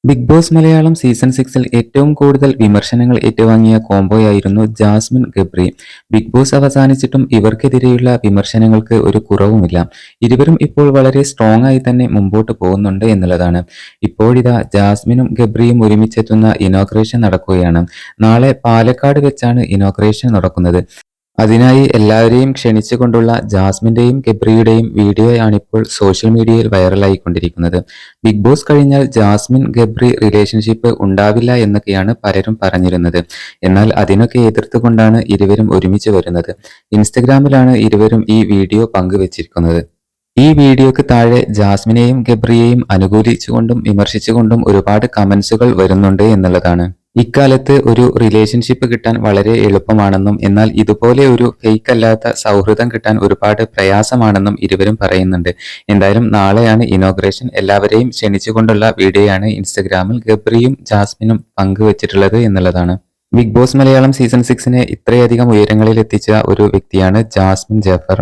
Big boss Malayalam season 6ൽ ഏറ്റവും കൂടുതൽ വിമർശനങ്ങൾ ഏറ്റുവാങ്ങിയ കോംബോയായിരുന്നു ജാസ്മിൻ ഗബ്രി. ബിഗ് ബോസ് അവസാനിച്ചിട്ടും ഇവർക്കെതിരെയുള്ള വിമർശനങ്ങൾക്ക് ഒരു കുറവുമില്ല. ഇരുവരും ഇപ്പോൾ വളരെ സ്ട്രോങ് ആയി തന്നെ മുമ്പോട്ട് പോകുന്നുണ്ട് എന്നുള്ളതാണ്. ഇപ്പോഴിതാ ജാസ്മിനും ഗബ്രിയും ഒരുമിച്ചെത്തുന്ന ഇനോഗ്രേഷൻ നടക്കുകയാണ്. നാളെ പാലക്കാട് വെച്ചാണ് ഇനോഗ്രേഷൻ നടക്കുന്നത്. അതിനായി എല്ലാവരെയും ക്ഷണിച്ചുകൊണ്ടുള്ള ജാസ്മിന്റെയും ഗബ്രിയുടെയും വീഡിയോയാണിപ്പോൾ സോഷ്യൽ മീഡിയയിൽ വൈറലായിക്കൊണ്ടിരിക്കുന്നത്. ബിഗ് ബോസ് കഴിഞ്ഞാൽ ജാസ്മിൻ ഗബ്രി റിലേഷൻഷിപ്പ് ഉണ്ടാവില്ല എന്നൊക്കെയാണ് പലരും പറഞ്ഞിരുന്നത്. എന്നാൽ അതിനൊക്കെ എതിർത്തുകൊണ്ടാണ് ഇരുവരും ഒരുമിച്ച് വരുന്നത്. ഇൻസ്റ്റഗ്രാമിലാണ് ഇരുവരും ഈ വീഡിയോ പങ്കുവച്ചിരിക്കുന്നത്. ഈ വീഡിയോക്ക് താഴെ ജാസ്മിനെയും ഗബ്രിയെയും അനുകൂലിച്ചുകൊണ്ടും വിമർശിച്ചുകൊണ്ടും ഒരുപാട് കമന്റ്സുകൾ വരുന്നുണ്ട് എന്നുള്ളതാണ്. ഇക്കാലത്ത് ഒരു റിലേഷൻഷിപ്പ് കിട്ടാൻ വളരെ എളുപ്പമാണെന്നും എന്നാൽ ഇതുപോലെ ഒരു ഫേക്ക് അല്ലാത്ത സൗഹൃദം കിട്ടാൻ ഒരുപാട് പ്രയാസമാണെന്നും ഇരുവരും പറയുന്നുണ്ട്. എന്തായാലും നാളെയാണ് ഇനോഗ്രേഷൻ. എല്ലാവരെയും ക്ഷണിച്ചുകൊണ്ടുള്ള വീഡിയോയാണ് ഇൻസ്റ്റഗ്രാമിൽ ഗബ്രിയും ജാസ്മിനും പങ്കുവച്ചിട്ടുള്ളത് എന്നുള്ളതാണ്. ബിഗ് ബോസ് മലയാളം സീസൺ 6നെ ഇത്രയധികം ഉയരങ്ങളിൽ എത്തിച്ച ഒരു വ്യക്തിയാണ് ജാസ്മിൻ ജാഫർ.